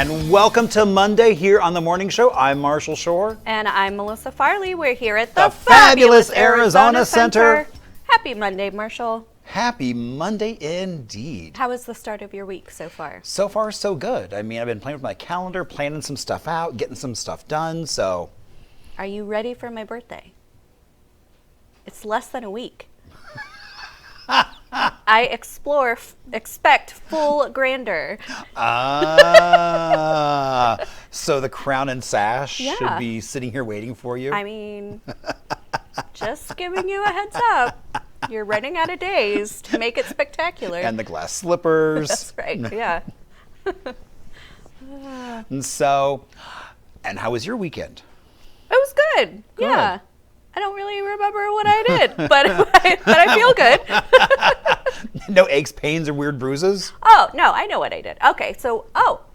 And welcome to Monday here on The Morning Show. I'm Marshall Shore. And I'm Melissa Farley. We're here at the fabulous Arizona Center. Happy Monday, Marshall. Happy Monday indeed. How was the start of your week so far? So far, so good. I mean, I've been playing with my calendar, planning some stuff out, getting some stuff done, so. Are you ready for my birthday? It's less than a week. I expect full grandeur. So the crown and sash Yeah. should be sitting here waiting for you? I mean, just giving you a heads up. You're running out of days to make it spectacular. And the glass slippers. That's right, yeah. And how was your weekend? It was good. Yeah. I don't really remember what I did, but I feel good. No aches, pains, or weird bruises? Oh, no, I know what I did. Okay, so,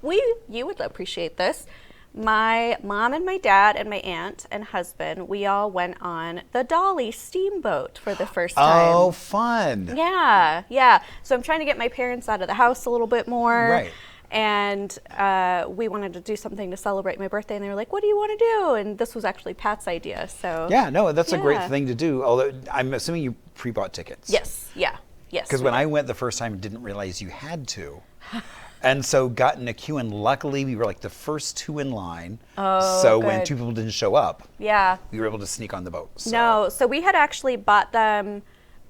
you would appreciate this. My mom and my dad and my aunt and husband, we all went on the Dolly steamboat for the first time. Oh, fun. Yeah. So I'm trying to get my parents out of the house a little bit more. Right. And we wanted to do something to celebrate my birthday, and they were like, what do you want to do? And this was actually Pat's idea, so. Yeah, no, that's a great thing to do, although I'm assuming you pre-bought tickets. Yes. Because when I went the first time, I didn't realize you had to. And so got in a queue, and luckily we were like the first two in line. Oh, so good. when two people didn't show up, yeah, we were able to sneak on the boat. So. No, so we had actually bought them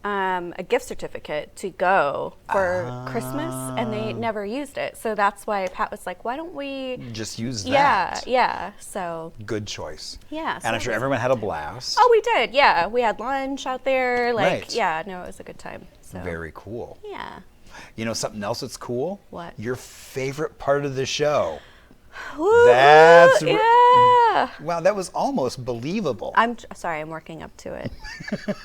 a gift certificate to go for Christmas, and they never used it. So that's why Pat was like, why don't we just use that? Yeah. So good choice. Yeah. And I'm sure everyone had a blast. Oh, we did. Yeah, we had lunch out there. Right. Yeah, no, it was a good time. So. Very cool. Yeah. You know something else that's cool? What? Your favorite part of the show. Woo, That's yeah. Wow, that was almost believable. I'm sorry, I'm working up to it.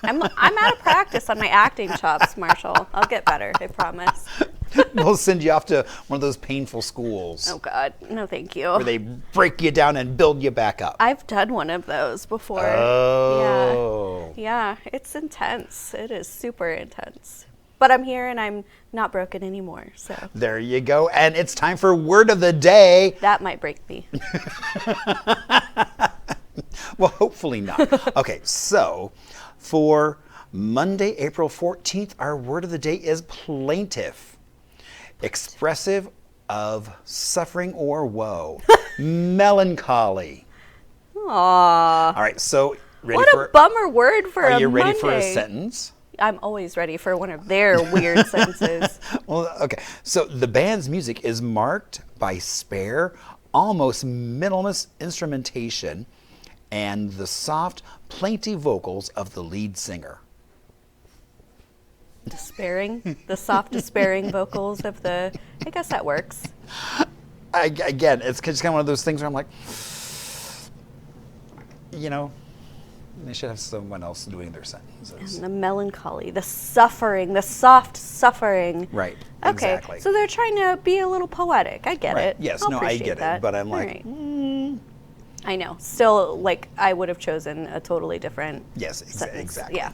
I'm out of practice on my acting chops, Marshall. I'll get better, I promise. We'll send you off to one of those painful schools. Oh God, no thank you. Where they break you down and build you back up. I've done one of those before. Oh. Yeah, it's intense. It is super intense. But I'm here and I'm not broken anymore, so. There you go. And it's time for Word of the Day. That might break me. Well, hopefully not. Okay, so for Monday, April 14th, our Word of the Day is plaintive. Expressive of suffering or woe. Melancholy. Aww. All right, so what a bummer word for a Monday. Are you ready for a sentence? I'm always ready for one of their weird sentences. Well, okay. So the band's music is marked by spare, almost minimalist instrumentation and the soft, plaintive vocals of the lead singer. Despairing? The soft, despairing vocals of the... I guess that works. Again, it's just kind of one of those things where I'm like, you know, they should have someone else doing their sentences. And the melancholy, the suffering, the soft suffering. Right, okay. exactly. So they're trying to be a little poetic. I get it. Yes, I get that. it. But I'm like, right. I know. Still, like, I would have chosen a totally different sentence. Exactly. Yeah.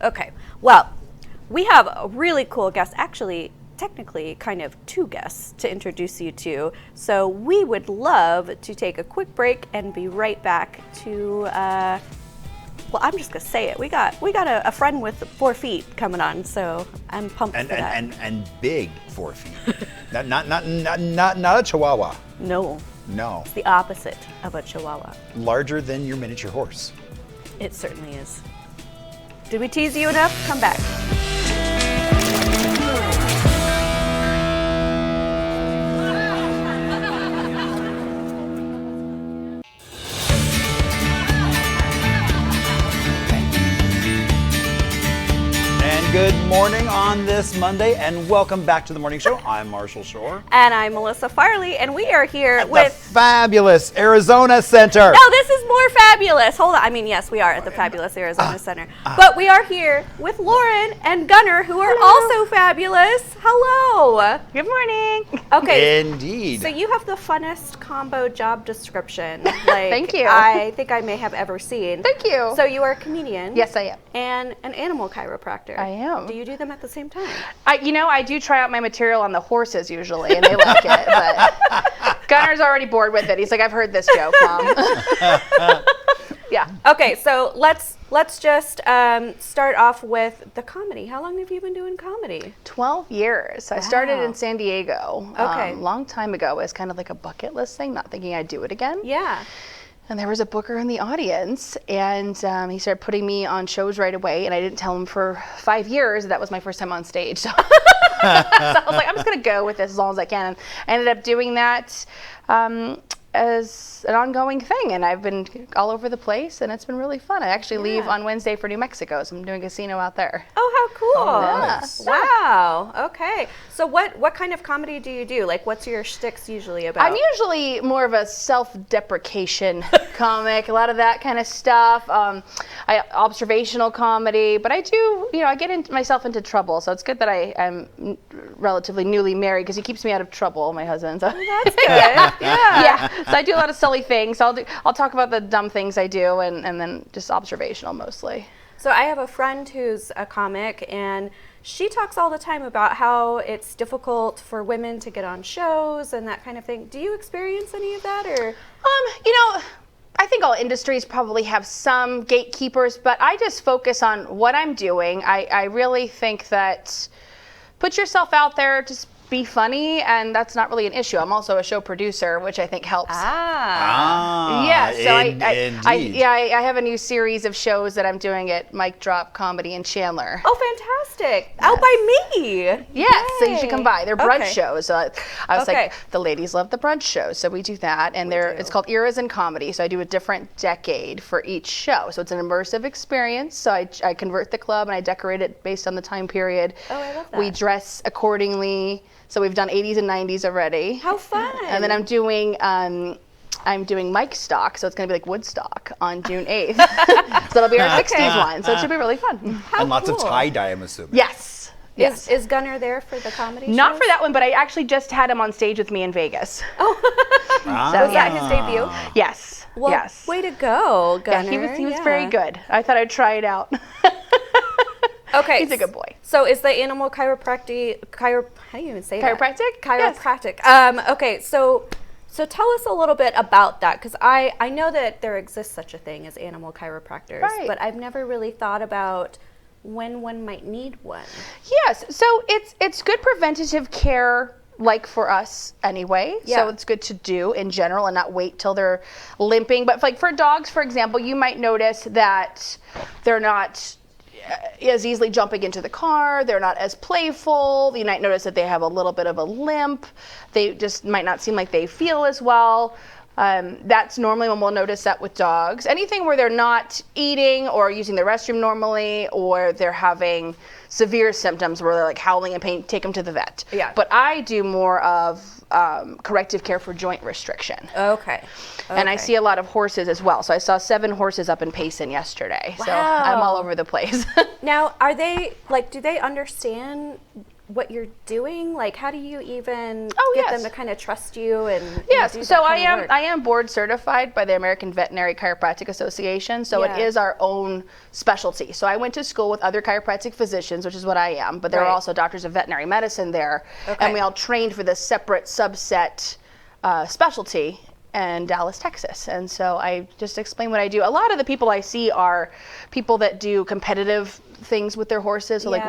Okay. Well, we have a really cool guest. Actually, technically kind of two guests to introduce you to. So we would love to take a quick break and be right back to... well, I'm just gonna say it. We got a friend with 4 feet coming on, so I'm pumped for that. And big 4 feet. not a Chihuahua. No. It's the opposite of a Chihuahua. Larger than your miniature horse. It certainly is. Did we tease you enough? Come back. Good morning on this Monday, and welcome back to the Morning Show. I'm Marshall Shore. And I'm Melissa Farley, and we are here at with... the fabulous Arizona Center. No, this is more fabulous. Hold on. I mean, yes, we are at the fabulous Arizona Center. But we are here with Lauren and Gunnar, who are also fabulous. Hello. Good morning. Okay. Indeed. So you have the funnest combo job description. Thank you. I think I may have ever seen. Thank you. So you are a comedian. Yes, I am. And an animal chiropractor. I am. Do you do them at the same time? I do try out my material on the horses usually, and they like it. But Gunner's already bored with it. He's like, I've heard this joke, Mom. Yeah. Okay, so let's just start off with the comedy. How long have you been doing comedy? 12 years. I started in San Diego. Okay. Long time ago. It was kind of like a bucket list thing, not thinking I'd do it again. Yeah. And there was a booker in the audience, and he started putting me on shows right away, and I didn't tell him for 5 years that was my first time on stage. So, so I was like, I'm just going to go with this as long as I can. And I ended up doing that as an ongoing thing, and I've been all over the place, and it's been really fun. I actually leave on Wednesday for New Mexico, so I'm doing a casino out there. Oh, how cool. Oh, nice. Wow. Okay. So what kind of comedy do you do? Like, what's your shticks usually about? I'm usually more of a self-deprecation comic, a lot of that kind of stuff. Observational comedy, but I do, I get myself into trouble, so it's good that I am relatively newly married because he keeps me out of trouble, my husband. So. That's good. Yeah. So I do a lot of silly things. I'll talk about the dumb things I do, and then just observational mostly. So I have a friend who's a comic, and she talks all the time about how it's difficult for women to get on shows and that kind of thing. Do you experience any of that, or? I think all industries probably have some gatekeepers, but I just focus on what I'm doing. I really think that put yourself out there, just be funny, and that's not really an issue. I'm also a show producer, which I think helps. Yeah, so I have a new series of shows that I'm doing at Mic Drop Comedy in Chandler. Oh, fantastic. Out by me. Yes, so you should come by. They're brunch Okay. shows. I was like, the ladies love the brunch shows, so we do that. And it's called Eras in Comedy, so I do a different decade for each show. So it's an immersive experience. So I convert the club, and I decorate it based on the time period. Oh, I love that. We dress accordingly. So we've done 80s and 90s already. How fun. And then I'm doing Mike Stock, so it's going to be like Woodstock on June 8th. So it'll be our 60s one, so it should be really fun. And lots of cool. tie-dye, I'm assuming. Yes. Yes. Is Gunner there for the comedy Not shows? for that one, but I actually just had him on stage with me in Vegas. Oh. So, Was that his debut? Yes. Well, yes. way to go, Gunner. Yeah, he was very good. I thought I'd try it out. Okay. He's a good boy. So is the animal how do you even say that? Chiropractic? Chiropractic. Okay, so tell us a little bit about that, because I know that there exists such a thing as animal chiropractors, Right. but I've never really thought about when one might need one. Yes. So it's good preventative care, like for us anyway. Yeah. So it's good to do in general and not wait till they're limping. But like for dogs, for example, you might notice that they're not as easily jumping into the car, they're not as playful, you might notice that they have a little bit of a limp, they just might not seem like they feel as well. That's normally when we'll notice that with dogs. Anything where they're not eating or using the restroom normally, or they're having severe symptoms where they're like howling in pain, take them to the vet. Yeah. But I do more of corrective care for joint restriction. Okay. And I see a lot of horses as well. So I saw 7 horses up in Payson yesterday. So I'm all over the place. Now, are they, do they understand what you're doing? Like, how do you even get them to kind of trust you and yes, do that so kind of work? I am board certified by the American Veterinary Chiropractic Association, so it is our own specialty. So I went to school with other chiropractic physicians, which is what I am, but there are also doctors of veterinary medicine there, and we all trained for this separate subset specialty in Dallas, Texas. And so I just explain what I do. A lot of the people I see are people that do competitive things with their horses, so like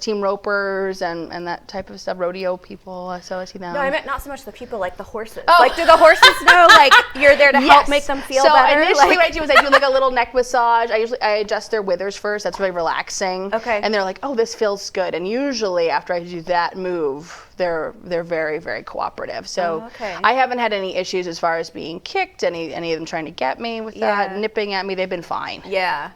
team ropers and that type of stuff, rodeo people. So I see them. No, I meant not so much the people, like the horses. Oh. Like, do the horses know, like, you're there to help make them feel better? So initially what I do is I do like a little neck massage. I adjust their withers first. That's really relaxing. Okay. And they're like, oh, this feels good. And usually after I do that move, they're very, very cooperative. So I haven't had any issues as far as being kicked, any of them trying to get me with that, nipping at me. They've been fine. Yeah.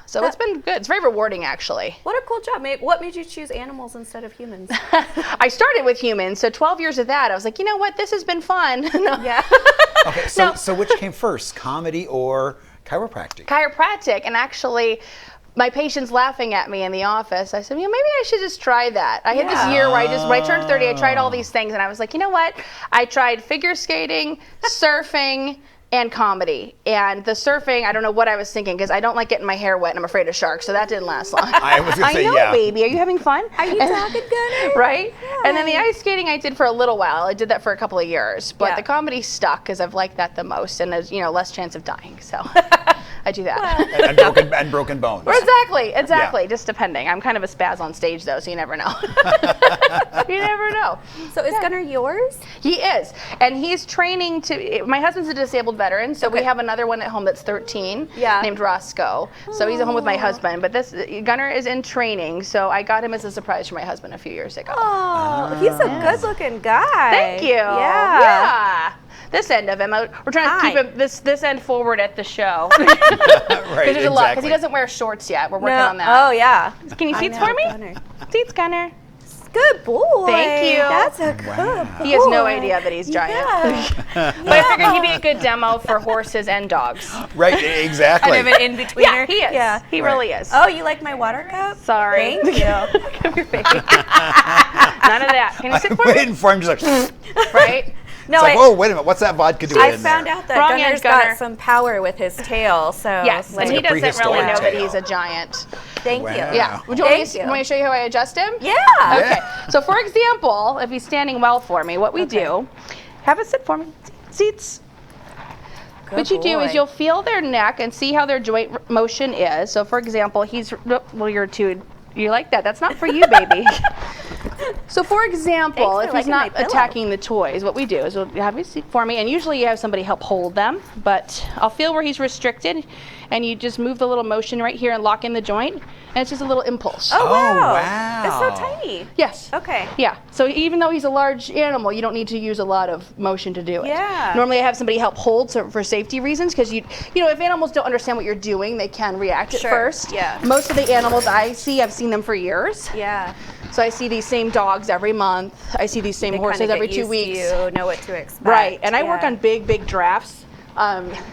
So it's been good. It's very rewarding, actually. What a cool job. What made you choose animals instead of humans? I started with humans, so 12 years of that, I was like, you know what, this has been fun. Yeah. Okay, so which came first, comedy or chiropractic? Chiropractic, and actually, my patient's laughing at me in the office. I said, maybe I should just try that. I had this year where when I turned 30, I tried all these things, and I was like, you know what? I tried figure skating, surfing, and comedy. And the surfing, I don't know what I was thinking because I don't like getting my hair wet and I'm afraid of sharks, so that didn't last long. I was gonna say, know, yeah. baby. Are you having fun? Are you talking, Gunner? Right? And then the ice skating I did for a little while. I did that for a couple of years. But Yeah. the comedy stuck because I've liked that the most and there's, less chance of dying. So I do that. and broken bones. Exactly. Yeah. Just depending. I'm kind of a spaz on stage though, so you never know. You never know. So is Gunner yours? He is. And he's training my husband's a disabled veteran, so we have another one at home that's 13 named Roscoe. So he's at home with my husband. But Gunner is in training, so I got him as a surprise for my husband a few years ago. Oh, he's a good-looking guy. Thank you. Yeah. This end of him, we're trying to keep him this end forward at the show. Right, There's a lot because he doesn't wear shorts yet. We're working on that. Oh yeah. Can you seats for me? Gunner. Seats, Gunner. Good boy. Thank you. That's a good boy. He has no idea that he's giant. Yeah. But I figured he'd be a good demo for horses and dogs. Right, exactly. Kind of an in-betweener. Yeah, he is. Yeah. He really is. Oh, you like my water cup? Sorry. Thank you. Come here, baby. None of that. Can you sit for me? Waiting for him, just like, Right? No, it's like, whoa, wait a minute, what's that vodka doing I in found there? out that Wrong Gunner's end, Gunner. got some power with his tail. So Yes, and he like a doesn't really prehistoric know that tail. he's a giant. Thank Wow. you. Yeah. Would you want me Thank you. to show you how I adjust him? Yeah. Okay. So for example, if he's standing well for me, what we do, have a sit for me. Seats. What you do is you'll feel their neck and see how their joint motion is. So for example, you like that. That's not for you, baby. So for example, Thanks for if he's liking not my pillow. attacking the toys, what we do is we'll have you sit for me, and usually you have somebody help hold them, but I'll feel where he's restricted, and you just move the little motion right here and lock in the joint, and it's just a little impulse. Oh, wow. wow. It's so tiny. Yes. Okay. Yeah. So even though he's a large animal, you don't need to use a lot of motion to do it. Yeah. Normally, I have somebody help hold for safety reasons because if animals don't understand what you're doing, they can react at Sure. first. Yeah. Most of the animals I've seen them for years. Yeah. So I see these same dogs every month. I see these same They horses kinda every get 2 used weeks. to you, know what to expect. Right. And I work Yeah. on big drafts.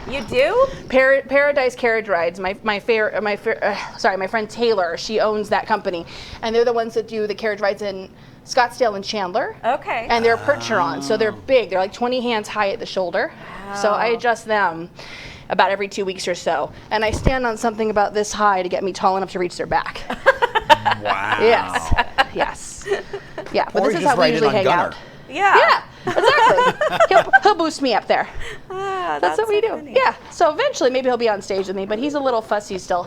You do? Paradise Carriage Rides. My friend Taylor, she owns that company, and they're the ones that do the carriage rides in Scottsdale and Chandler. Okay. And they're percherons, so they're big. They're like 20 hands high at the shoulder. So I adjust them about every 2 weeks or so, and I stand on something about this high to get me tall enough to reach their back. Wow. Yes. Yeah, but Or this you is just how we ride in usually on hang Gunner. out. Yeah. Yeah, exactly. he'll boost me up there. Ah, That's what we so do. funny. Yeah. So eventually, maybe he'll be on stage with me, but he's a little fussy still.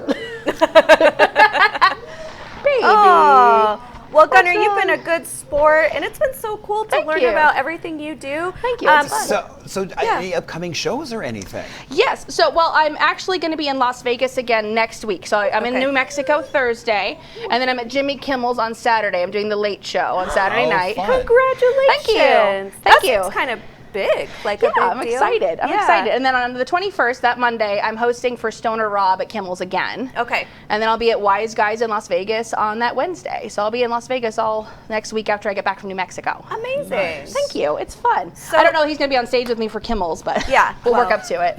Baby. Oh. Well, Gunner, Awesome. you've been a good sport, and it's been so cool to Thank learn you. about everything you do. Thank you. It's fun. So any upcoming shows or anything? Yes. So, I'm actually going to be in Las Vegas again next week. So I'm in Okay. New Mexico Thursday, and then I'm at Jimmy Kimmel's on Saturday. I'm doing the late show on Saturday Oh, night. fun. Congratulations. Thank you. That Thank you. seems kind of big, like a Yeah, big I'm deal. excited. I'm Yeah. excited. And then on the 21st, that Monday, I'm hosting for Stoner Rob at Kimmel's again. Okay. And then I'll be at Wise Guys in Las Vegas on that Wednesday. So I'll be in Las Vegas all next week after I get back from New Mexico. Amazing. Nice. Thank you. It's fun. So- I don't know if he's going to be on stage with me for Kimmel's, but Yeah, we'll work well. up to it.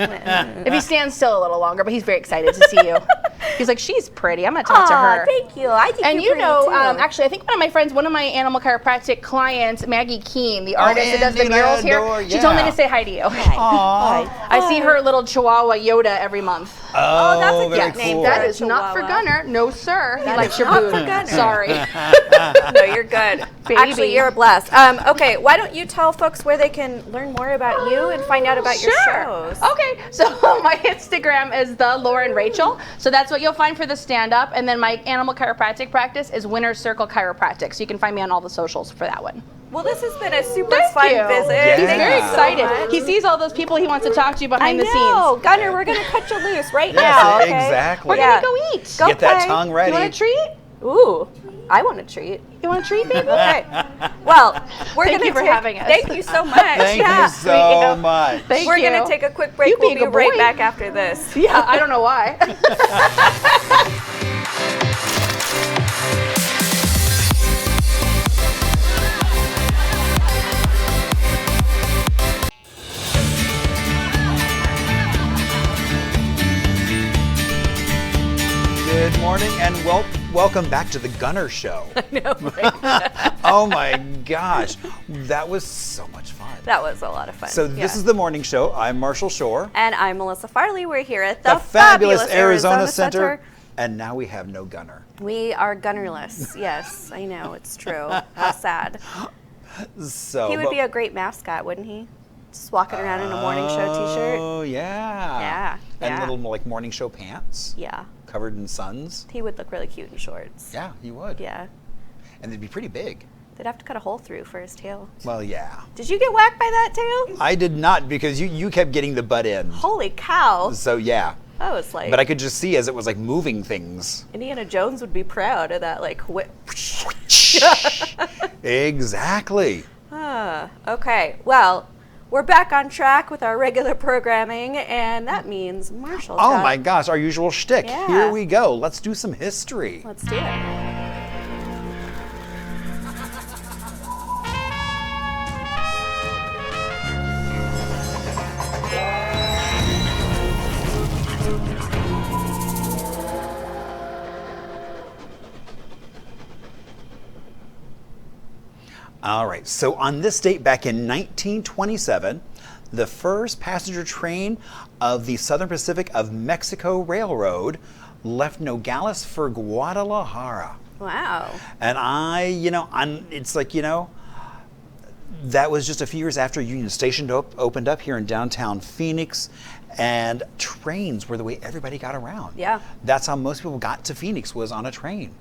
If he stands still a little longer, but he's very excited to see you. He's like, she's pretty. I'm going to talk to Aw, her. thank you. I think And you're you know, pretty, too. actually, I think one of my animal chiropractic clients, Maggie Keen, the artist that does the Andy murals here, Landor, she told me yeah. to say hi to you. Aw. I see her little Chihuahua Yoda every month. Oh, that's a very cute name. cool. That a is not for Chihuahua. Gunner. No, sir. He That likes is your not boob. for Gunner. Sorry. No, you're good. Baby. Actually, you're blessed. Okay, why don't you tell folks where they can learn more about you and find out about your shows? Okay, so my Instagram is the Lauren Rachael. So that's what you'll find for the stand-up. And then my animal chiropractic practice is Winner's Circle Chiropractic. So you can find me on all the socials for that one. Well, this has been a super Thank fun you. visit. Yeah. He's Thank very you so excited. much. He sees all those people he wants to talk to behind I the know. scenes. Gunner, we're going to cut you loose right Yes, now. Okay? exactly. We're Yeah. going to go eat. Go Get that play. tongue ready. You want a treat? Ooh, I want a treat. You want a treat, baby? Okay. Well, we're Thank going you for having us. Thank you so much. Thank Yeah. you so much. Thank We're you. going to take a quick break. You We'll being be a right boy. back after this. Yeah, I don't know why. Good morning and welcome back to the Gunner Show. I know, right? Oh my gosh, that was so much fun. That was a lot of fun. So this is the morning show. I'm Marshall Shore. And I'm Melissa Farley. We're here at the fabulous Arizona Center. And now we have no gunner. We are gunnerless. Yes, I know. It's true. How sad. So he would be a great mascot, wouldn't he? Just walking around in a morning show t-shirt. Oh, yeah. And little like morning show pants. Yeah. Covered in suns. He would look really cute in shorts. Yeah, he would. Yeah. And they'd be pretty big. They'd have to cut a hole through for his tail. Well, yeah. Did you get whacked by that tail? I did not, because you kept getting the butt end. Holy cow. So, yeah. That was like... But I could just see as it was like moving things. Indiana Jones would be proud of that like whip. Exactly. Okay, well, we're back on track with our regular programming, and that means Marshall. Oh my gosh, our usual shtick. Yeah. Here we go. Let's do some history. Let's do it. All right, so on this date back in 1927, the first passenger train of the Southern Pacific of Mexico Railroad left Nogales for Guadalajara. Wow. And it's like, that was just a few years after Union Station opened up here in downtown Phoenix, and trains were the way everybody got around. Yeah. That's how most people got to Phoenix, was on a train.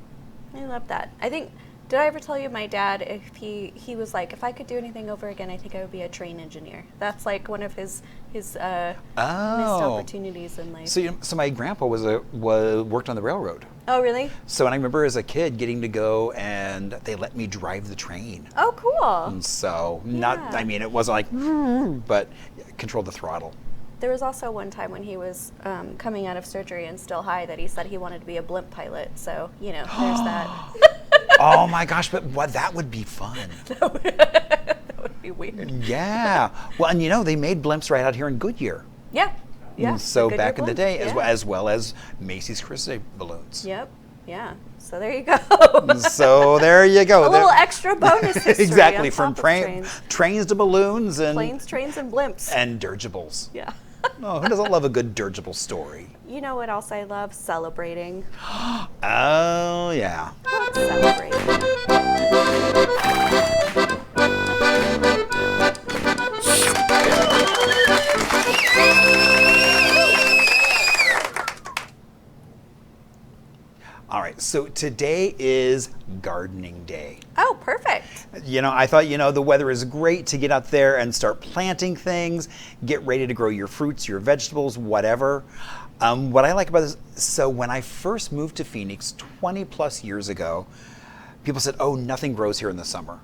I love that. I think, did I ever tell you my dad, if he was like, if I could do anything over again, I think I would be a train engineer. That's like one of his missed opportunities in life. So my grandpa worked on the railroad. Oh, really? So and I remember as a kid getting to go, and they let me drive the train. Oh, cool. And so Yeah. it wasn't like, but controlled the throttle. There was also one time when he was coming out of surgery and still high that he said he wanted to be a blimp pilot. So, there's that. Oh my gosh, but that would be fun. That would be weird. Yeah. Well, and they made blimps right out here in Goodyear. Yeah. Yeah. So the back in the day, Goodyear blimp. as well as Macy's Christmas Day balloons. Yep. Yeah. So there you go. So there you go. A little extra bonus history. Exactly, on from top of trains to balloons and planes, trains, and blimps. and dirigibles. Yeah. Oh, who doesn't love a good dirigible story? You know what else I love? Celebrating. Oh, yeah. Celebrating. All right, so today is gardening day. Oh, perfect. I thought, the weather is great to get out there and start planting things, get ready to grow your fruits, your vegetables, whatever. What I like about this, so when I first moved to Phoenix 20 plus years ago, people said, oh, nothing grows here in the summer.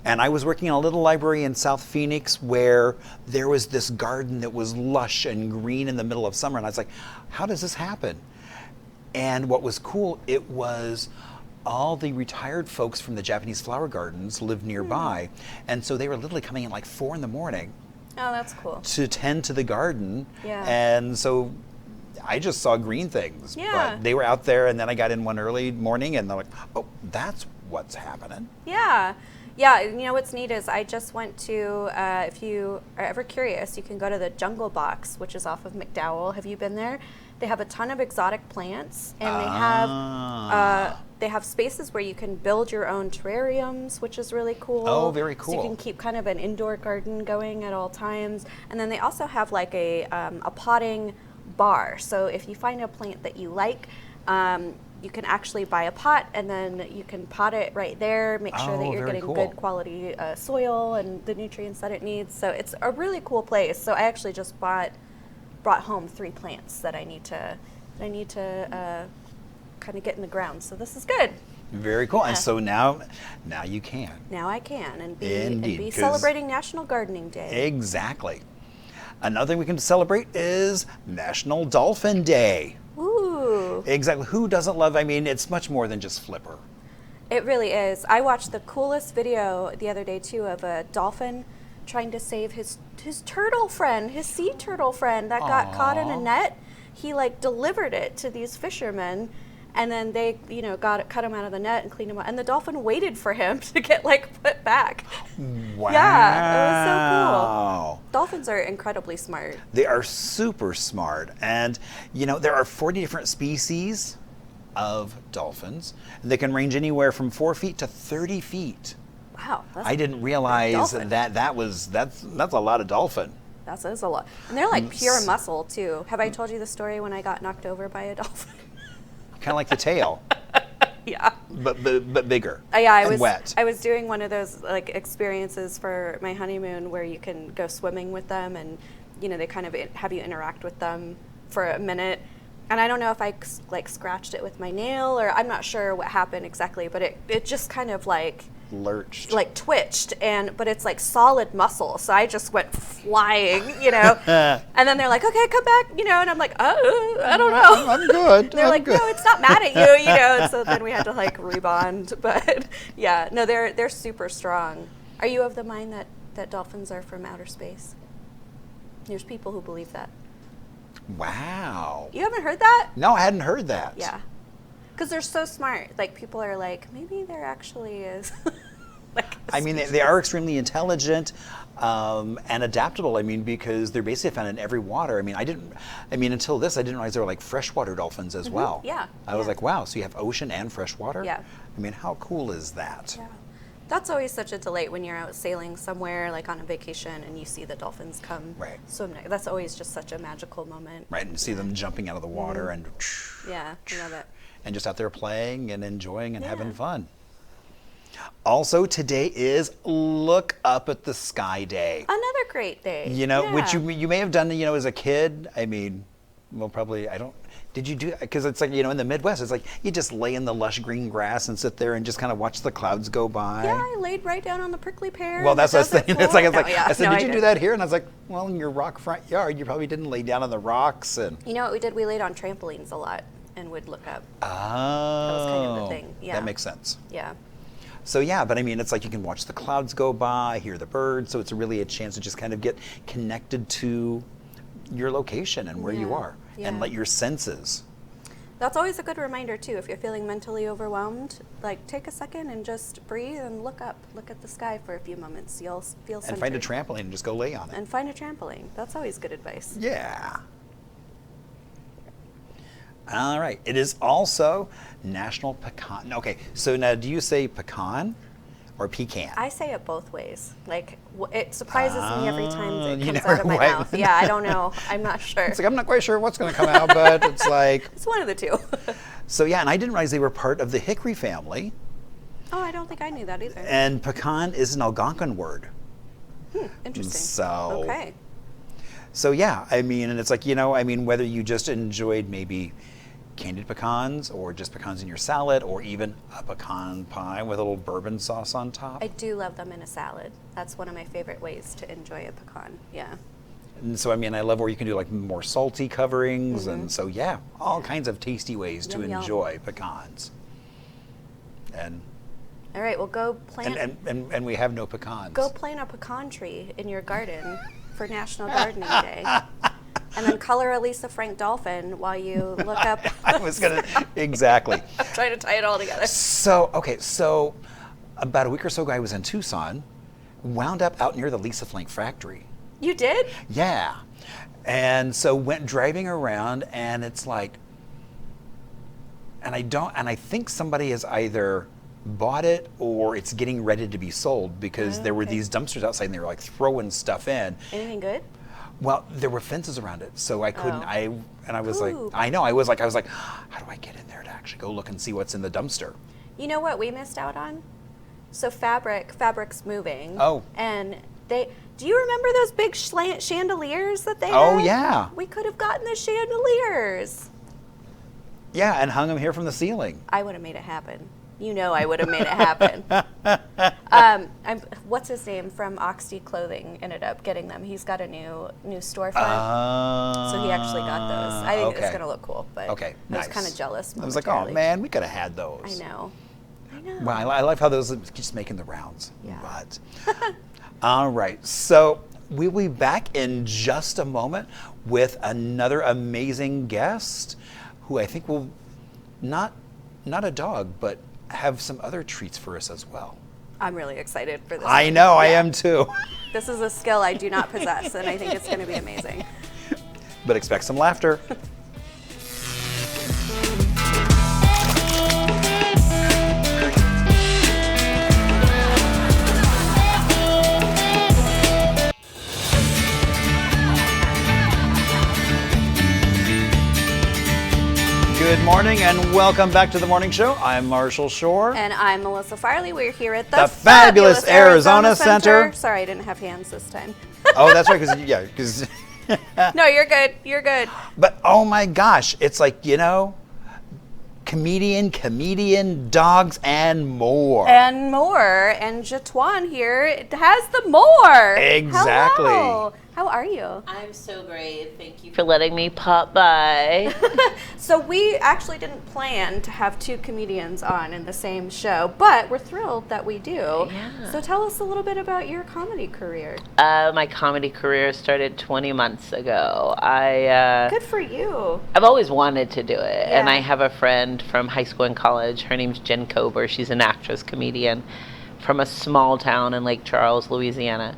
And I was working in a little library in South Phoenix where there was this garden that was lush and green in the middle of summer. And I was like, how does this happen? And what was cool, it was all the retired folks from the Japanese flower gardens lived nearby. And so they were literally coming in like 4 a.m. Oh, that's cool. to tend to the garden. Yeah. And so I just saw green things. Yeah. But they were out there, and then I got in one early morning, and they're like, oh, that's what's happening. Yeah. Yeah, what's neat is I just went to, if you are ever curious, you can go to the Jungle Box, which is off of McDowell. Have you been there? They have a ton of exotic plants, and they have spaces where you can build your own terrariums, which is really cool. Oh, very cool. So you can keep kind of an indoor garden going at all times. And then they also have like a potting bar. So if you find a plant that you like, you can actually buy a pot, and then you can pot it right there, make sure that you're getting good quality soil and the nutrients that it needs. So it's a really cool place. So I actually just brought home 3 plants that I need to kind of get in the ground. So this is good. Very cool. Yeah. And so now you can. Now I can and Indeed, be celebrating National Gardening Day. Exactly. Another thing we can celebrate is National Dolphin Day. Ooh. Exactly. Who doesn't love, it's much more than just Flipper. It really is. I watched the coolest video the other day too of a dolphin trying to save his turtle friend, his sea turtle friend that got caught in a net. He delivered it to these fishermen, And then they, cut him out of the net and cleaned him up. And the dolphin waited for him to get put back. Wow. Yeah, it was so cool. Dolphins are incredibly smart. They are super smart. And, there are 40 different species of dolphins. They can range anywhere from 4 feet to 30 feet. Wow. I didn't realize that's a lot of dolphin. That is a lot. And they're pure muscle too. Have I told you the story when I got knocked over by a dolphin? Kind of like the tail. Yeah. But bigger. Wet. I was doing one of those experiences for my honeymoon where you can go swimming with them, and they kind of have you interact with them for a minute. And I don't know if I scratched it with my nail, or I'm not sure what happened exactly, but it just kind of lurched, twitched, but it's solid muscle, so I just went flying, and then they're like, okay, come back, and I'm like, oh, I don't know, I'm good. They're like, no, it's not mad at you, and so then we had to rebond. But yeah, no, they're super strong. Are you of the mind that dolphins are from outer space? There's people who believe that. Wow. You haven't heard that? No, I hadn't heard that. Yeah. Because they're so smart. People are maybe there actually is. They are extremely intelligent and adaptable. Because they're basically found in every water. Until this, I didn't realize there were freshwater dolphins as well. Yeah. I was like, wow, so you have ocean and freshwater? Yeah. How cool is that? Yeah. That's always such a delight when you're out sailing somewhere, on a vacation, and you see the dolphins come swim. That's always just such a magical moment. Right, and see them jumping out of the water and yeah, I love it. And just out there playing and enjoying and having fun. Also, today is Look Up at the Sky Day. Another great day. Which you may have done, as a kid. Probably, I don't. Did you do, because it's in the Midwest, it's you just lay in the lush green grass and sit there and just kind of watch the clouds go by. Yeah, I laid right down on the prickly pear. Well, that's what I was thinking. I said, did you do that here? And I was like, well, in your rock front yard, you probably didn't lay down on the rocks. And you know what we did? We laid on trampolines a lot and would look up. Oh. That was kind of the thing. Yeah. That makes sense. Yeah. So yeah, but it's you can watch the clouds go by, hear the birds, so it's really a chance to just kind of get connected to your location and where you are and let your senses. That's always a good reminder too. If you're feeling mentally overwhelmed, take a second and just breathe and look up. Look at the sky for a few moments. You'll feel centered. And find a trampoline and just go lay on it. And find a trampoline. That's always good advice. Yeah. All right. It is also National Pecan. Okay. So now, do you say pecan or pecan? I say it both ways. It surprises me every time it comes out of my mouth. Yeah, I don't know. I'm not sure. It's I'm not quite sure what's going to come out, but it's it's one of the two. So yeah, and I didn't realize they were part of the hickory family. Oh, I don't think I knew that either. And pecan is an Algonquin word. Interesting. So. Okay. So yeah, and it's whether you just enjoyed maybe candied pecans or just pecans in your salad or even a pecan pie with a little bourbon sauce on top. I do love them in a salad. That's one of my favorite ways to enjoy a pecan. Yeah. And so I love where you can do more salty coverings and so yeah, all kinds of tasty ways to enjoy pecans. And all right, well go plant and we have no pecans. Go plant a pecan tree in your garden for National Gardening Day. And then color a Lisa Frank dolphin while you look up. I was going to, exactly. I'm trying to tie it all together. So about a week or so ago, I was in Tucson, wound up out near the Lisa Frank factory. You did? Yeah. And so went driving around and it's and I think somebody has either bought it or it's getting ready to be sold because there were these dumpsters outside and they were throwing stuff in. Anything good? Well, there were fences around it, so I couldn't. I was I was like, how do I get in there to actually go look and see what's in the dumpster? You know what we missed out on? So fabric's moving. Oh. And do you remember those big chandeliers that they had? Oh yeah. We could have gotten the chandeliers. Yeah, and hung them here from the ceiling. I would have made it happen. I would have made it happen. What's his name from Oxty Clothing ended up getting them. He's got a new storefront, so he actually got those. I think it's gonna look cool, but nice. I was kind of jealous. I was like, oh man, we could have had those. I know. Well, I love how those are just making the rounds. Yeah. But all right, so we'll be back in just a moment with another amazing guest, who I think will not a dog, but have some other treats for us as well. I'm really excited for this. I one. know, I Yeah. am too. This is a skill I do not possess, and I think it's going to be amazing. But expect some laughter. Good morning and welcome back to the morning show. I'm Marshall Shore. And I'm Melissa Farley. We're here at The fabulous Arizona Center. Sorry, I didn't have hands this time. Oh, that's right, because No, you're good. You're good. But oh my gosh, it's like, comedian, dogs, and more. And more. And Jetuan here has the more. Exactly. Hello. How are you? I'm so great. Thank you for letting me pop by. So we actually didn't plan to have two comedians on in the same show, but we're thrilled that we do. Yeah. So tell us a little bit about your comedy career. My comedy career started 20 months ago. Good for you. I've always wanted to do it. Yeah. And I have a friend from high school and college. Her name's Jen Kober. She's an actress, comedian from a small town in Lake Charles, Louisiana.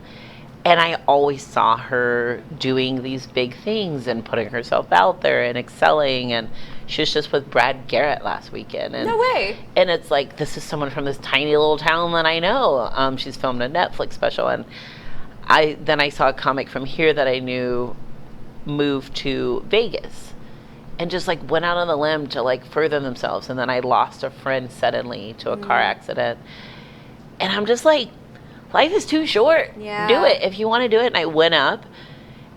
And I always saw her doing these big things and putting herself out there and excelling. And she was just with Brad Garrett last weekend. And, No way. And it's like, this is someone from this tiny little town that I know. She's filmed a Netflix special. And then I saw a comic from here that I knew moved to Vegas. And just like went out on the limb to like further themselves. And then I lost a friend suddenly to a car accident. And I'm just like, life is too short. Yeah. Do it if you want to do it. And I went up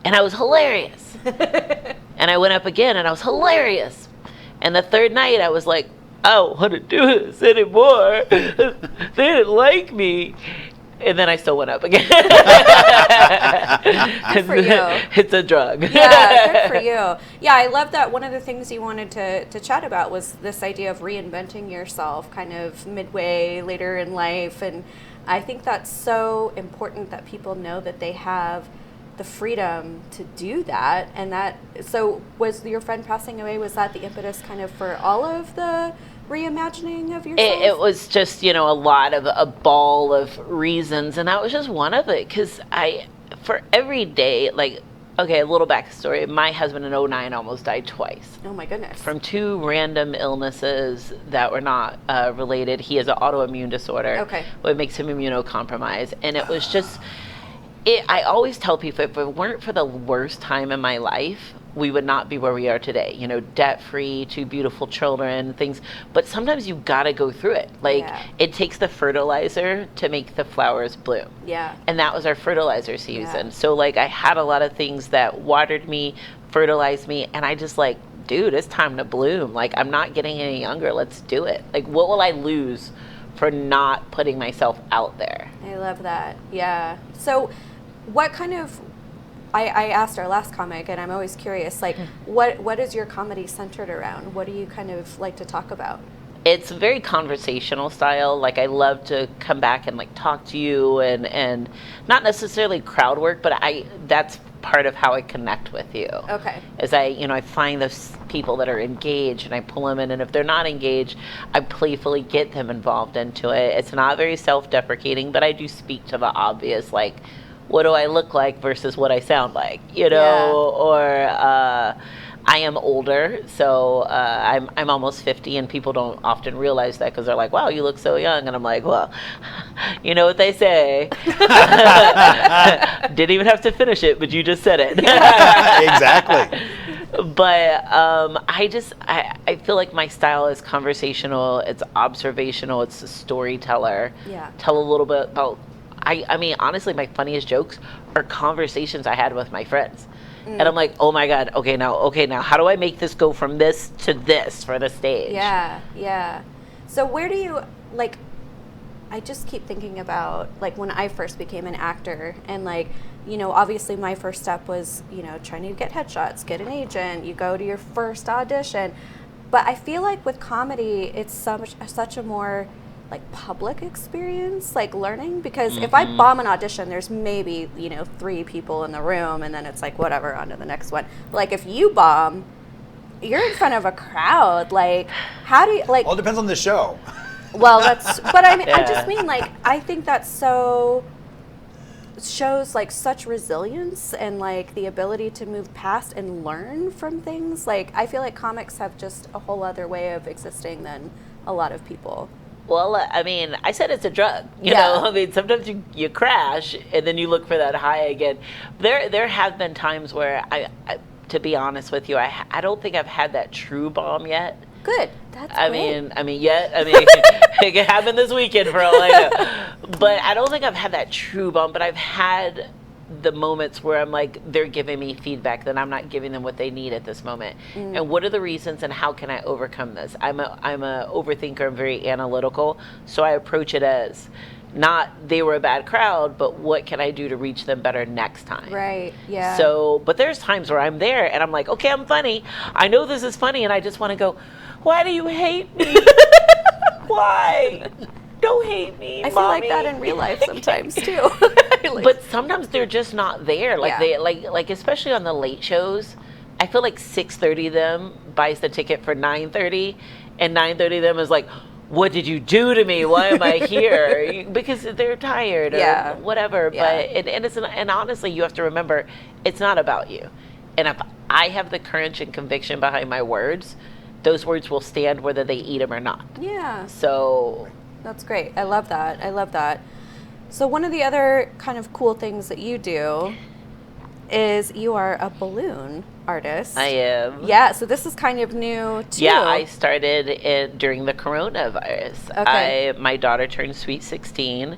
and I was hilarious. And I went up again and I was hilarious. And the third night I was like, I don't want to do this anymore. They didn't like me. And then I still went up again. Good for you. It's a drug. Yeah, good for you. Yeah, I love that one of the things you wanted to chat about was this idea of reinventing yourself kind of midway later in life. And I think that's so important that people know that they have the freedom to do that. And that, so was your friend passing away, was that the impetus kind of for all of the reimagining of yourself? It was just, a lot of a ball of reasons. And that was just one of it. Because for every day, like, okay, a little backstory. My husband in 2009 almost died twice. Oh my goodness. From two random illnesses that were not related. He has an autoimmune disorder. Okay. What makes him immunocompromised. And it was just, I always tell people, if it weren't for the worst time in my life, we would not be where we are today. Debt-free, 2 beautiful children, things. But sometimes you gotta go through it. Like, it takes the fertilizer to make the flowers bloom. Yeah. And that was our fertilizer season. Yeah. So, like, I had a lot of things that watered me, fertilized me, and I just like, dude, it's time to bloom. Like, I'm not getting any younger. Let's do it. Like, what will I lose for not putting myself out there? I love that. Yeah. So what kind of, I asked our last comic, and I'm always curious, like, what is your comedy centered around? What do you kind of like to talk about? It's very conversational style. Like, I love to come back and like talk to you and not necessarily crowd work, but that's part of how I connect with you. Okay. Is I find those people that are engaged and I pull them in, and if they're not engaged, I playfully get them involved into it. It's not very self-deprecating, but I do speak to the obvious, like, what do I look like versus what I sound like, or I am older, so I'm almost 50, and people don't often realize that because they're like, wow, you look so young. And I'm like, well, you know what they say. Didn't even have to finish it, but you just said it. Exactly. But I feel like my style is conversational, it's observational, it's a storyteller. Yeah. Tell a little bit about, I mean, honestly, my funniest jokes are conversations I had with my friends. And I'm like, oh my God, okay, now, how do I make this go from this to this for the stage? Yeah, yeah. So where do you, like, I just keep thinking about, like, when I first became an actor, and, like, obviously my first step was, trying to get headshots, get an agent, you go to your first audition. But I feel like with comedy, it's such a more, like, public experience, like, learning, because if I bomb an audition, there's maybe 3 people in the room, and then it's like, whatever, on to the next one. Like, if you bomb, you're in front of a crowd. Like, how do you, like... Well, it depends on the show. Well, that's... But I mean, I Yeah. just mean, like, I think that's so... shows, like, such resilience and, like, the ability to move past and learn from things. Like, I feel like comics have just a whole other way of existing than a lot of people. Well, I mean, I said it's a drug. You Yeah. know, I mean, sometimes you crash and then you look for that high again. There have been times where I to be honest with you, I don't think I've had that true bomb yet. Good. That's I great. mean, it could happen this weekend for all I know. But I don't think I've had that true bomb. But I've had the moments where I'm like, they're giving me feedback that I'm not giving them what they need at this moment. And what are the reasons and how can I overcome this? I'm a overthinker. I'm very analytical. So I approach it as not they were a bad crowd, but what can I do to reach them better next time? Right, yeah. So, but there's times where I'm there and I'm like, okay, I'm funny. I know this is funny. And I just want to go, why do you hate me? Why? Don't hate me, I feel like Mommy. that in real life sometimes, too. Like, But sometimes they're just not there. Like Yeah. they like especially on the late shows. I feel like 6:30 them buys the ticket for 9:30, and 9:30 them is like, what did you do to me? Why am I here? Because they're tired or Yeah. whatever. Yeah. But and honestly, you have to remember, it's not about you. And if I have the courage and conviction behind my words, those words will stand whether they eat them or not. yeah. So That's great. I love that. I love that. So one of the other kind of cool things that you do is you are a balloon artist. I am. Yeah, so this is kind of new too. Yeah, I started it during the coronavirus. Okay. My daughter turned sweet 16,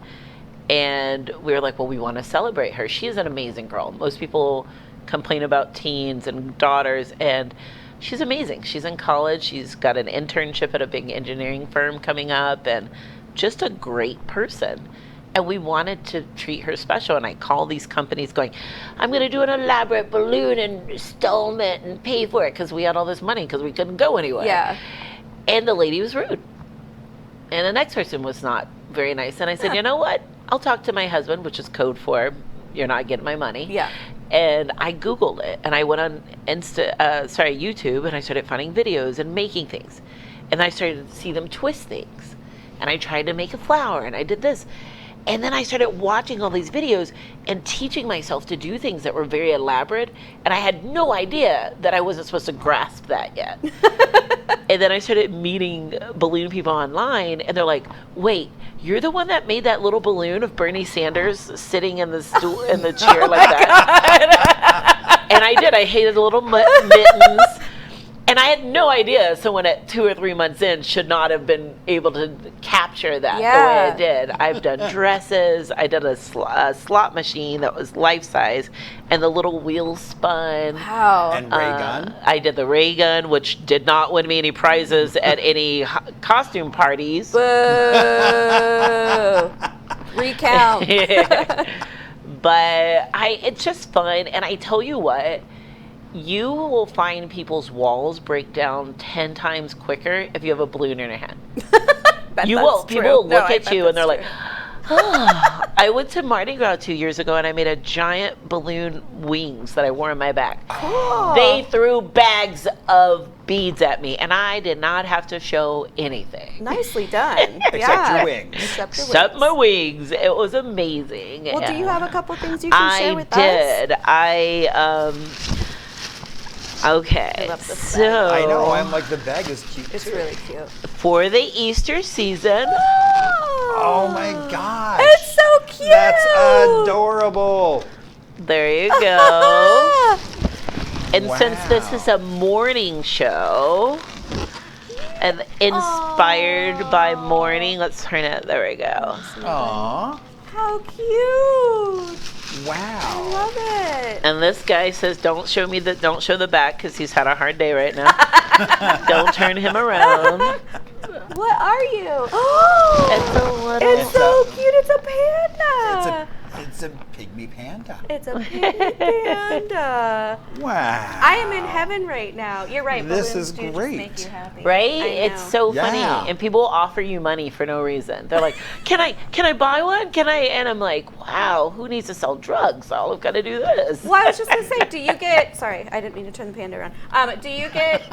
and we were like, well, we want to celebrate her. She is an amazing girl. Most people complain about teens and daughters, and she's amazing. She's in college. She's got an internship at a big engineering firm coming up, and just a great person. And we wanted to treat her special. And I call these companies going, I'm going to do an elaborate balloon installment and pay for it, because we had all this money because we couldn't go anywhere. Yeah. And the lady was rude. And the next person was not very nice. And I said, you know what? I'll talk to my husband, which is code for you're not getting my money. Yeah. And I Googled it, and I went on YouTube, and I started finding videos and making things. And I started to see them twist things. And I tried to make a flower, and I did this. And then I started watching all these videos and teaching myself to do things that were very elaborate. And I had no idea that I wasn't supposed to grasp that yet. And then I started meeting balloon people online, and they're like, wait, you're the one that made that little balloon of Bernie Sanders sitting in the stool in the chair like that? And I did. I hated the little mittens. And I had no idea someone at 2 or 3 months in should not have been able to capture that the way I did. I've done dresses. I did a slot machine that was life size, and the little wheels spun. Wow. And ray gun. I did the ray gun, which did not win me any prizes at any costume parties. Boo. Recount. But it's just fun, and I tell you what, you will find people's walls break down 10 times quicker if you have a balloon in your hand. You will. People will look at you and they're like, oh. I went to Mardi Gras 2 years ago, and I made a giant balloon wings that I wore on my back. Cool. They threw bags of beads at me, and I did not have to show anything. Nicely done. Except your wings. Except my wings. It was amazing. Well, do you have a couple things you can share with us? I did. Okay. I love this so bag. I know. I'm like, the bag is cute It's too. really cute. for the Easter season. Oh my gosh. It's so cute. That's adorable. There you go. And since this Wow. is a morning show, and inspired by morning, let's turn it. There we go. Aww. How cute. I Wow. love it. And this guy says, "Don't show the back, because he's had a hard day right now. Don't turn him around." What are you? Oh, It's a little. it's so cute. It's a panda. It's a pygmy panda. It's a pygmy panda. Wow. I am in heaven right now. You're right. This balloons is do great. Just make you happy. Right? I It's know. so Yeah. funny. And people offer you money for no reason. They're like, can I buy one? Can I? And I'm like, wow, who needs to sell drugs? All I've got to do this. Well, I was just gonna say, do you get? Sorry, I didn't mean to turn the panda around. Do you get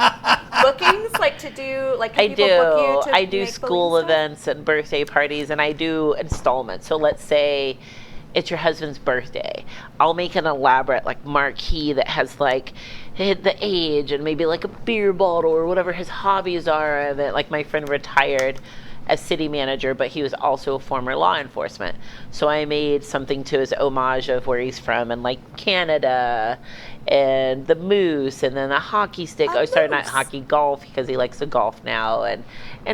bookings like to do like? I people do. Book you to I do make school balloon stuff? events and birthday parties, and I do installments. So let's say it's your husband's birthday. I'll make an elaborate like marquee that has like the age and maybe like a beer bottle or whatever his hobbies are of it. Like my friend retired as city manager, but he was also a former law enforcement. So I made something to his homage of where he's from, and like Canada, and the moose, and then a hockey stick. A Oh, sorry, not moose. hockey, golf, because he likes to golf now, and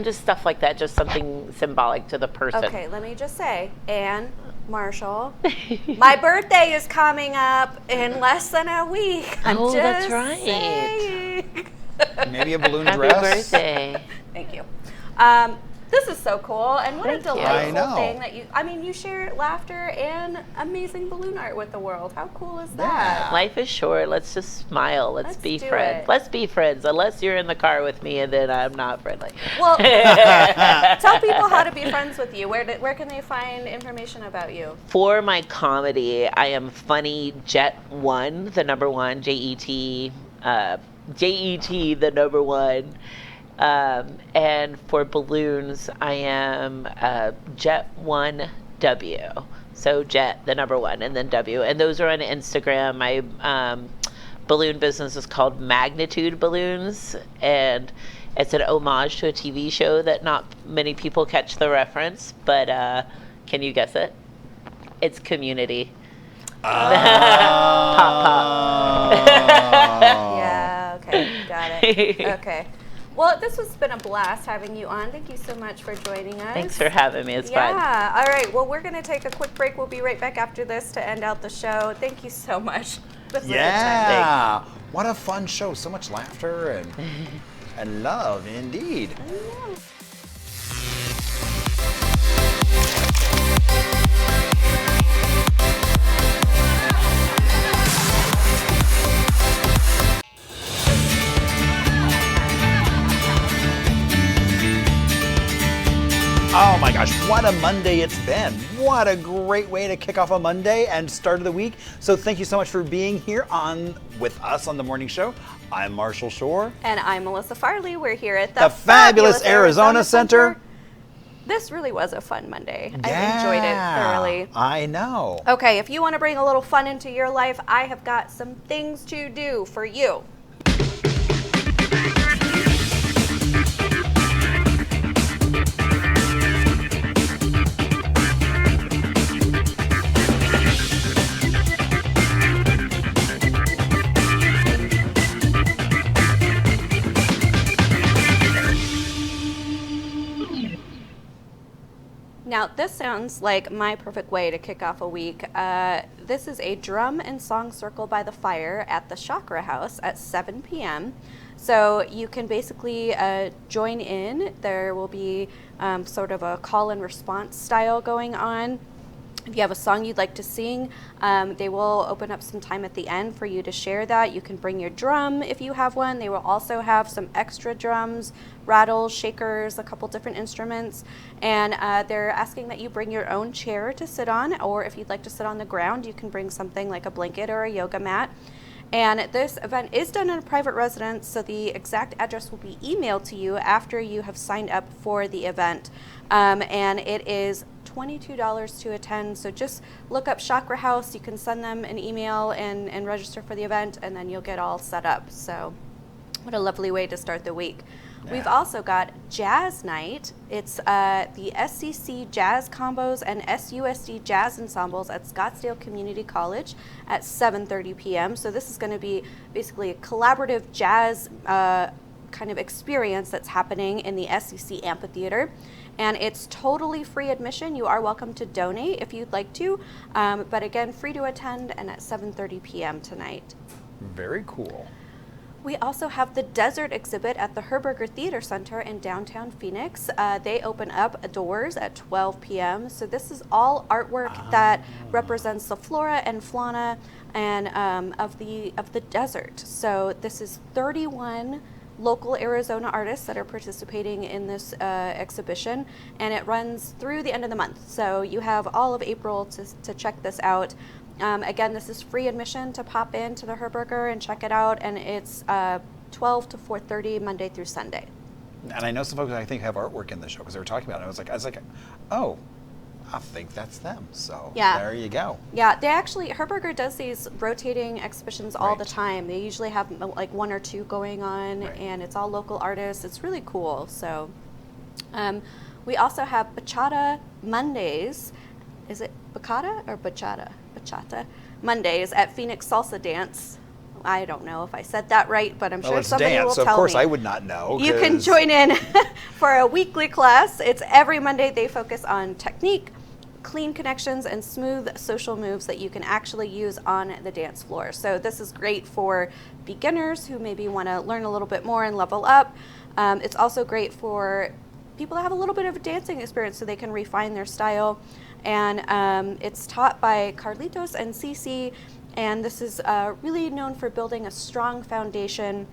just stuff like that, just something symbolic to the person. Okay, let me just say, Anne Marshall, my birthday is coming up in less than a week. I'm Oh, just that's right. saying. Maybe a balloon Happy dress. birthday. Thank you. This is so cool, and what Thank a you. I delightful know. thing that you share laughter and amazing balloon art with the world. How cool is that? Yeah. Life is short. Let's just smile. Let's be do friends. it. Let's be friends, unless you're in the car with me and then I'm not friendly. Well, tell people how to be friends with you. Where can they find information about you? For my comedy, I am funny Jet1, the number one, Jet, Jet, the number one. And for balloons, I am Jet1W. So Jet, the number one, and then W. And those are on Instagram. My balloon business is called Magnitude Balloons. And it's an homage to a TV show that not many people catch the reference. But can you guess it? It's Community. Pop, pop. Yeah, okay, got it. Okay. Well, this has been a blast having you on. Thank you so much for joining us. Thanks for having me. It's fun. Yeah. All right. Well, we're going to take a quick break. We'll be right back after this to end out the show. Thank you so much. This was a good time. Yeah. What a fun show. So much laughter and love, indeed. Oh my gosh, what a Monday it's been. What a great way to kick off a Monday and start of the week. So thank you so much for being here with us on the morning show. I'm Marshall Shore. And I'm Melissa Farley. We're here at The fabulous Arizona Center. This really was a fun Monday. I enjoyed it thoroughly. I know. Okay, if you want to bring a little fun into your life, I have got some things to do for you. Now, this sounds like my perfect way to kick off a week. This is a drum and song circle by the fire at the Chakra House at 7 p.m. So you can basically join in. There will be sort of a call and response style going on. If you have a song you'd like to sing, they will open up some time at the end for you to share that. You can bring your drum if you have one. They will also have some extra drums, rattles, shakers, a couple different instruments. And they're asking that you bring your own chair to sit on, or if you'd like to sit on the ground, you can bring something like a blanket or a yoga mat. And this event is done in a private residence, so the exact address will be emailed to you after you have signed up for the event. And it is $22 to attend, so just look up Chakra House. You can send them an email and register for the event, and then you'll get all set up. So what a lovely way to start the week. Yeah. We've also got Jazz Night. It's the SCC Jazz Combos and SUSD Jazz Ensembles at Scottsdale Community College at 7:30 p.m. So this is going to be basically a collaborative jazz kind of experience that's happening in the SCC Amphitheater. And it's totally free admission. You are welcome to donate if you'd like to, but again, free to attend and at 7:30 p.m. tonight. Very cool. We also have the Desert exhibit at the Herberger Theater Center in downtown Phoenix. They open up doors at 12 p.m. So this is all artwork that represents the flora and fauna and of the desert. So this is 31 local Arizona artists that are participating in this exhibition, and it runs through the end of the month. So you have all of April to check this out. Again, this is free admission to pop into the Herberger and check it out, and it's 12 to 4:30 Monday through Sunday. And I know some folks I think have artwork in the show because they were talking about it. I was like, oh, I think that's them. So there you go. Yeah, they actually, Herberger does these rotating exhibitions all the Right. time. They usually have like 1 or 2 going on, Right. and it's all local artists. It's really cool. So we also have Bachata Mondays. Is it Bachata or Bachata? Bachata Mondays at Phoenix Salsa Dance. I don't know if I said that right, but I'm Well, sure it's somebody dance, will so tell of course me. I would not know. You can 'cause- join in for a weekly class. It's every Monday. They focus on technique, clean connections, and smooth social moves that you can actually use on the dance floor. So this is great for beginners who maybe want to learn a little bit more and level up. It's also great for people that have a little bit of a dancing experience so they can refine their style. And it's taught by Carlitos and Cece, and this is really known for building a strong foundation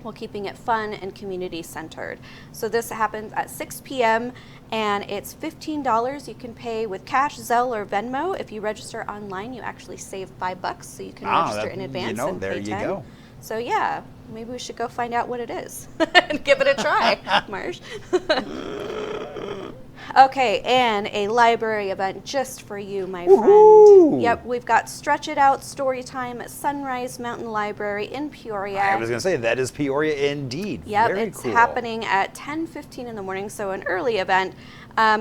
while keeping it fun and community centered. So this happens at 6 p.m. and it's $15. You can pay with cash, Zelle, or Venmo. If you register online, you actually save $5, so you can register in advance and there pay you 10. go. So yeah, maybe we should go find out what it is and give it a try, Marsh. Okay, and a library event just for you, my Woohoo! friend. Yep, we've got Stretch It Out Story Time at Sunrise Mountain Library in Peoria. I was going to say, that is Peoria indeed. Yep, Very it's cool. happening at 10:15 in the morning, so an early event.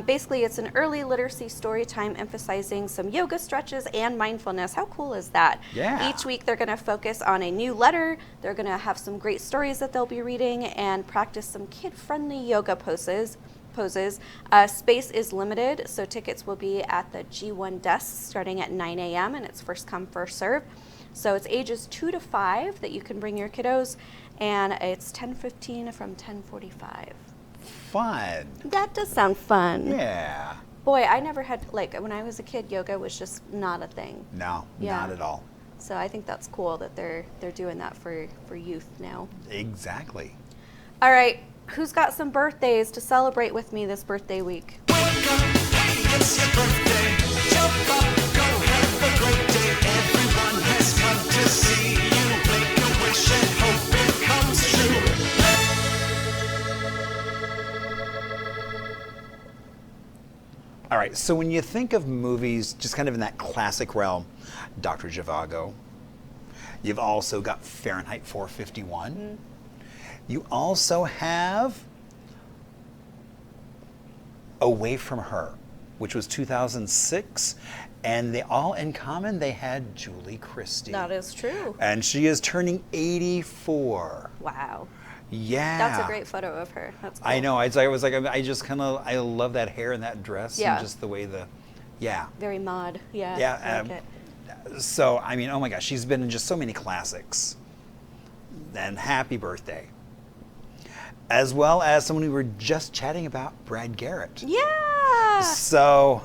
Basically, it's an early literacy story time emphasizing some yoga stretches and mindfulness. How cool is that? Yeah. Each week, they're going to focus on a new letter. They're going to have some great stories that they'll be reading and practice some kid-friendly yoga poses. Space is limited, so tickets will be at the G1 desk starting at 9 a.m. and it's first come, first serve. So it's ages 2 to 5 that you can bring your kiddos, and it's 10:15 from 10:45. Fun. That does sound fun. Yeah. Boy, I never had, like, when I was a kid, yoga was just not a thing. No, Yeah. not at all. So I think that's cool that they're doing that for youth now. Exactly. All right, who's got some birthdays to celebrate with me this birthday week? It's your birthday. Jump up, go have a great day. Everyone has come to see you. Make a wish and hope it comes true. All right, so when you think of movies just kind of in that classic realm, Dr. Zhivago, you've also got Fahrenheit 451. You also have Away from Her, which was 2006, and they all in common, they had Julie Christie. That is true. And she is turning 84. Wow. Yeah. That's a great photo of her. That's cool. I know. I was like, I just kind of, I love that hair and that dress Yeah. and just the way yeah. Very mod. Yeah. Yeah, I like it. So, I mean, oh my gosh, she's been in just so many classics. And happy birthday. As well as someone we were just chatting about, Brad Garrett. Yeah. So,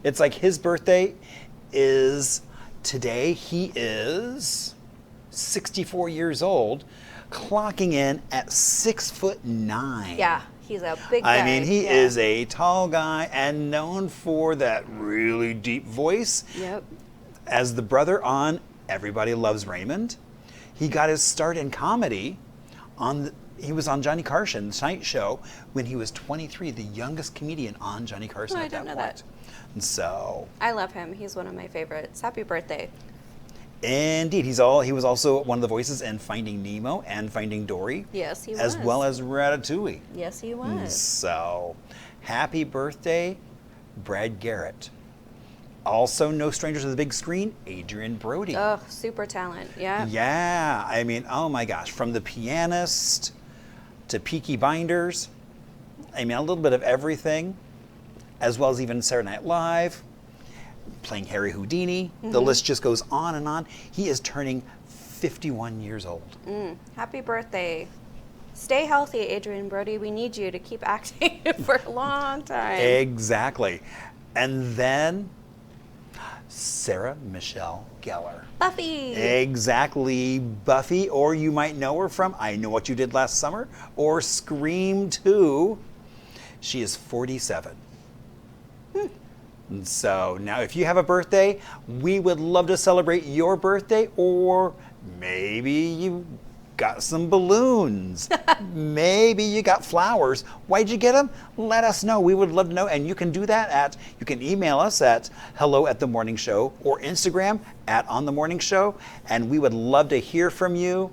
it's like his birthday is today. He is 64 years old, clocking in at 6'9". Yeah. He's a big guy. I mean, he Yeah. is a tall guy and known for that really deep voice. Yep. As the brother on Everybody Loves Raymond, he got his start in comedy he was on Johnny Carson's Tonight Show when he was 23, the youngest comedian on Johnny Carson Oh, I at that didn't know point. that. And so, I love him. He's one of my favorites. Happy birthday. indeed, he was also one of the voices in Finding Nemo and Finding Dory. Yes, he As was. well as Ratatouille. Yes, he was. So, happy birthday, Brad Garrett. Also, no stranger to the big screen, Adrian Brody. Oh, super talent. Yeah. Yeah, I mean, oh my gosh, from The Pianist to Peaky Blinders, I mean, a little bit of everything, as well as even Saturday Night Live, playing Harry Houdini. The list just goes on and on. He is turning 51 years old. Happy birthday. Stay healthy, Adrian Brody. We need you to keep acting for a long time. Exactly. And then Sarah Michelle Gellar. Buffy. Exactly, Buffy, or you might know her from I Know What You Did Last Summer or Scream 2. She is 47. And so now if you have a birthday, we would love to celebrate your birthday, or maybe you got some balloons. Maybe you got flowers. Why'd you get them? Let us know. We would love to know. And you can do that you can email us at hello@themorningshow or Instagram @onthemorningshow. And we would love to hear from you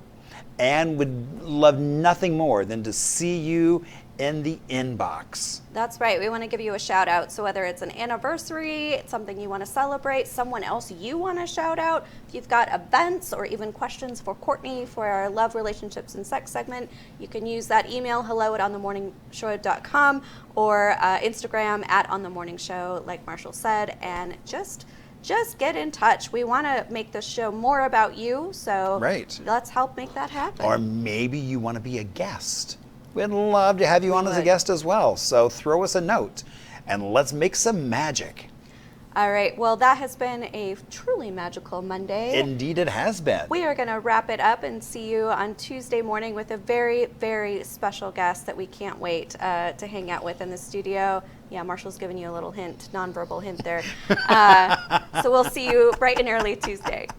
and would love nothing more than to see you in the inbox. That's right. We want to give you a shout out. So whether it's an anniversary, it's something you want to celebrate, someone else you want to shout out, if you've got events or even questions for Courtney for our love, relationships, and sex segment, you can use that email, hello@onthemorningshow.com, or Instagram @onthemorningshow, like Marshall said, and just get in touch. We want to make this show more about you, so Right. let's help make that happen. Or maybe you want to be a guest. We'd love to have you on as a would. guest as well. So throw us a note and let's make some magic. All right. Well, that has been a truly magical Monday. Indeed, it has been. We are going to wrap it up and see you on Tuesday morning with a very, very special guest that we can't wait to hang out with in the studio. Yeah, Marshall's giving you a little hint, nonverbal hint there. So we'll see you bright and early Tuesday.